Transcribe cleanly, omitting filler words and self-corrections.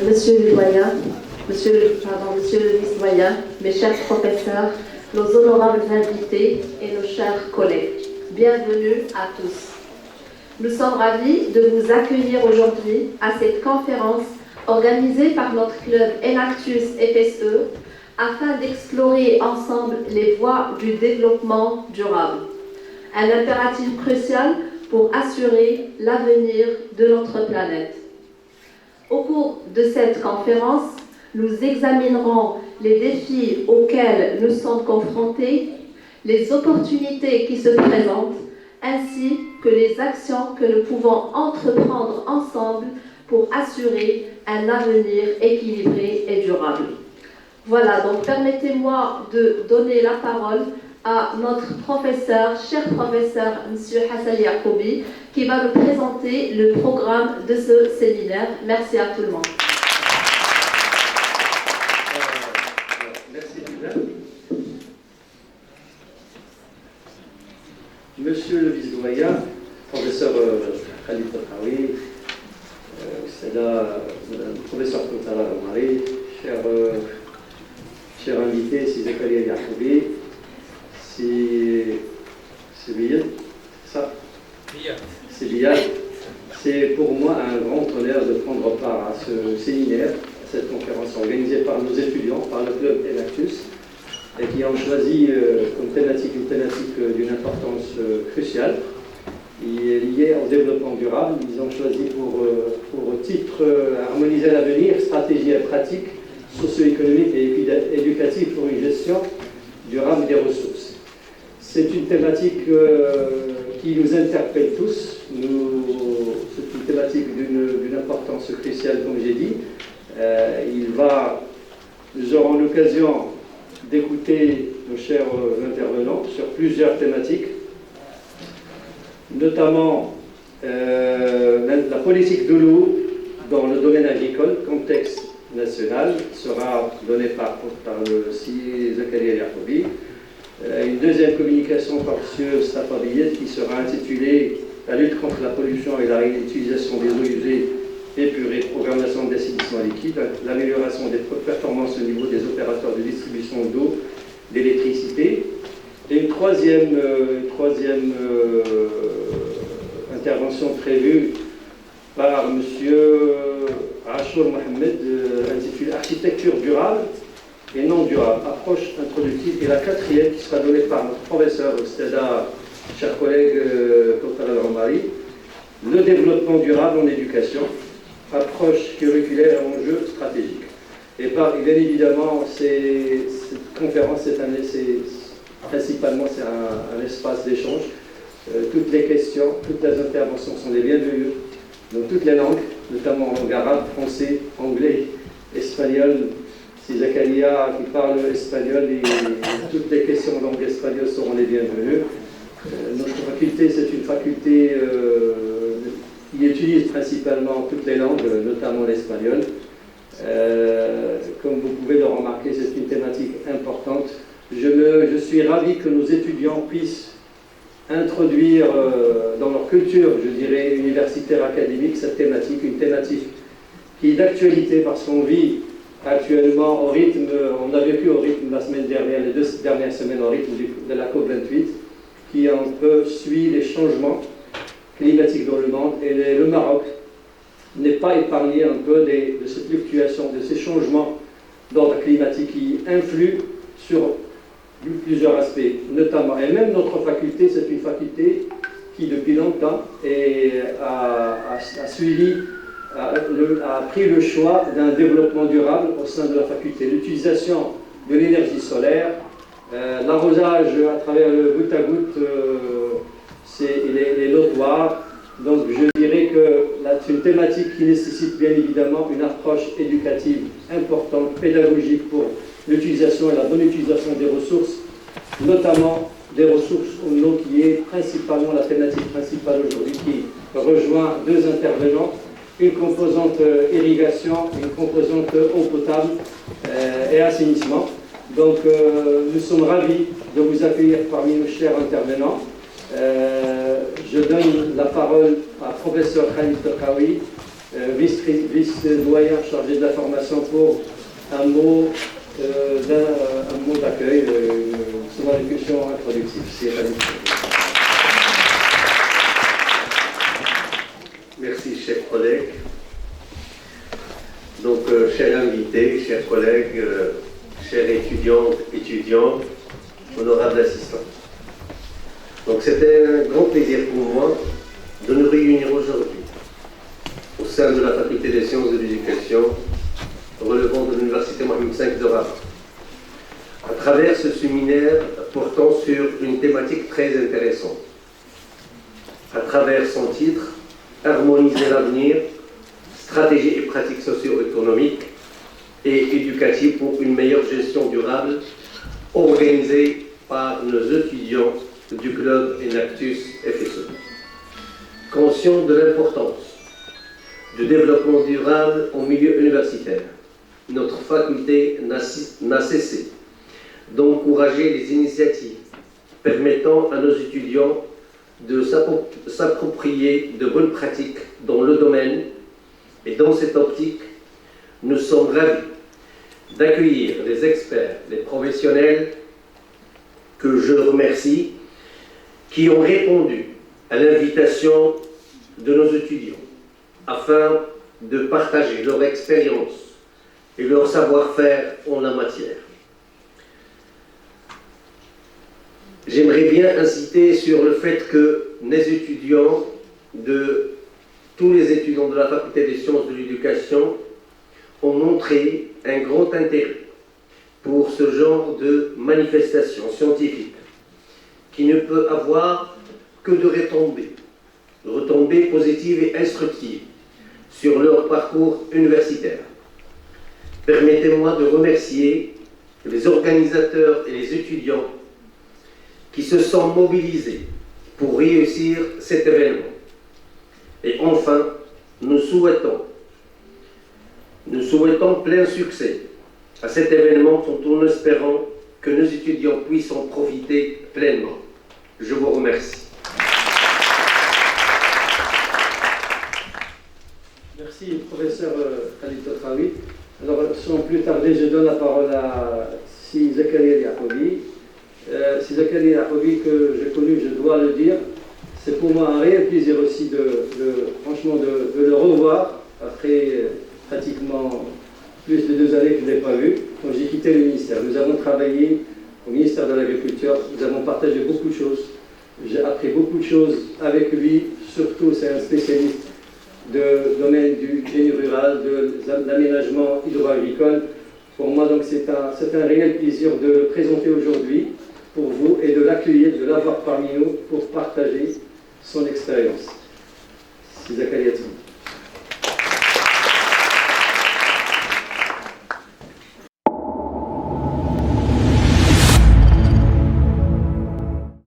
Monsieur le doyen, monsieur le vice-doyen, mes chers professeurs, nos honorables invités et nos chers collègues, bienvenue à tous. Nous sommes ravis de vous accueillir aujourd'hui à cette conférence organisée par notre club Enactus FSE afin d'explorer ensemble les voies du développement durable, un impératif crucial pour assurer l'avenir de notre planète. Au cours de cette conférence, nous examinerons les défis auxquels nous sommes confrontés, les opportunités qui se présentent, ainsi que les actions que nous pouvons entreprendre ensemble pour assurer un avenir équilibré et durable. Voilà, donc permettez-moi de donner la parole à notre professeur, cher professeur, M. Hassan Yacoubi, qui va nous présenter le programme de ce séminaire. Merci à tout le monde. Merci, Lina. Monsieur le vice-doyen, professeur Khalid Tatraoui, professeur Koutara Omari, cher invité, c'est Zakaria Yacoubi, c'est Biyad, ça? C'est Biyad. C'est pour moi un grand honneur de prendre part à ce séminaire, à cette conférence organisée par nos étudiants, par le club Enactus, et qui ont choisi comme thématique une thématique d'une importance cruciale, liée au développement durable. Ils ont choisi pour titre harmoniser l'avenir, stratégie et pratique socio-économique et éducative pour une gestion durable des ressources. C'est une thématique qui nous interpelle tous. C'est une thématique d'une importance cruciale, comme j'ai dit. Nous aurons l'occasion d'écouter nos chers intervenants sur plusieurs thématiques, notamment la politique de l'eau dans le domaine agricole, contexte national, sera donnée par le Zakaria Yacoubi. Une deuxième communication par M. Stafa Biyad qui sera intitulée « La lutte contre la pollution et la réutilisation des eaux usées épurées, programmation d'assainissement liquide, l'amélioration des performances au niveau des opérateurs de distribution d'eau, d'électricité ». Et une troisième intervention prévue par M. Achour Mohamed, intitulée « Architecture durable et non durable, approche introductive ». Et la quatrième qui sera donnée par notre professeur Stada, cher collègue Koutara Omari, le développement durable en éducation, approche curriculaire et enjeux stratégiques. Et bien évidemment, cette conférence cette année, principalement c'est un espace d'échange. Toutes les questions, toutes les interventions sont les bienvenues dans toutes les langues, notamment en langue arabe, français, anglais, espagnol. Si Zakaria qui parle espagnol, et toutes les questions en langue espagnole seront les bienvenues. Notre faculté, c'est une faculté qui utilise principalement toutes les langues, notamment l'espagnol. Comme vous pouvez le remarquer, c'est une thématique importante. Je suis ravi que nos étudiants puissent introduire dans leur culture, je dirais, universitaire académique, cette thématique, une thématique qui est d'actualité parce qu'on vit actuellement au rythme, on a vécu au rythme la semaine dernière, les 2 dernières semaines au rythme de la COP28, qui un peu suit les changements climatiques dans le monde, et le Maroc n'est pas épargné un peu de ces fluctuations, de ces changements d'ordre climatique qui influent sur plusieurs aspects, notamment, et même notre faculté, c'est une faculté qui depuis longtemps a pris le choix d'un développement durable au sein de la faculté. L'utilisation de l'énergie solaire, l'arrosage à travers le goutte à goutte, les notoires. Donc je dirais que c'est une thématique qui nécessite bien évidemment une approche éducative importante, pédagogique pour l'utilisation et la bonne utilisation des ressources, notamment des ressources en eau qui est principalement la thématique principale aujourd'hui, qui rejoint 2 intervenants, une composante irrigation, une composante eau potable et assainissement. Donc, nous sommes ravis de vous accueillir parmi nos chers intervenants. Je donne la parole à professeur Khalid Tokawi, vice-doyen chargé de la formation, pour un mot d'accueil, son allocution introductive. C'est Khalid. Merci, chers collègues. Donc, chers invités, chers collègues, chers étudiants, honorables assistants. Donc, c'était un grand plaisir pour moi de nous réunir aujourd'hui au sein de la Faculté des sciences de l'éducation relevant de l'Université Mohamed V de Rabat, à travers ce séminaire portant sur une thématique très intéressante. À travers son titre, Harmoniser l'avenir, stratégie et pratiques socio-économiques et éducatives pour une meilleure gestion durable, organisée par nos étudiants du club Enactus FSE. Conscient de l'importance du développement durable au milieu universitaire, notre faculté n'a cessé d'encourager les initiatives permettant à nos étudiants de s'approprier de bonnes pratiques dans le domaine. Et dans cette optique, nous sommes ravis d'accueillir les experts, les professionnels que je remercie, qui ont répondu à l'invitation de nos étudiants afin de partager leur expérience et leur savoir-faire en la matière. J'aimerais bien inciter sur le fait que les étudiants tous les étudiants de la Faculté des sciences de l'éducation ont montré un grand intérêt pour ce genre de manifestation scientifique qui ne peut avoir que de retombées positives et instructives sur leur parcours universitaire. Permettez-moi de remercier les organisateurs et les étudiants qui se sont mobilisés pour réussir cet événement. Et enfin, nous souhaitons plein succès à cet événement tout en espérant que nos étudiants puissent en profiter pleinement. Je vous remercie. Merci, professeur Khalid Tokawi. Alors, sans plus tarder, je donne la parole à Si Zakaria Yacobi. Si Zakaria Yacobi, que j'ai connu, je dois le dire, c'est pour moi un réel plaisir aussi franchement de le revoir après pratiquement plus de 2 années que je ne l'ai pas vu, quand j'ai quitté le ministère. Nous avons travaillé au ministère de l'Agriculture, nous avons partagé beaucoup de choses. J'ai appris beaucoup de choses avec lui, surtout c'est un spécialiste du domaine du génie rural, de l'aménagement hydro-agricole. Pour moi, donc, c'est un réel plaisir de le présenter aujourd'hui pour vous et de l'accueillir, de l'avoir parmi nous pour partager son expérience. C'est Zakaria Yacobi.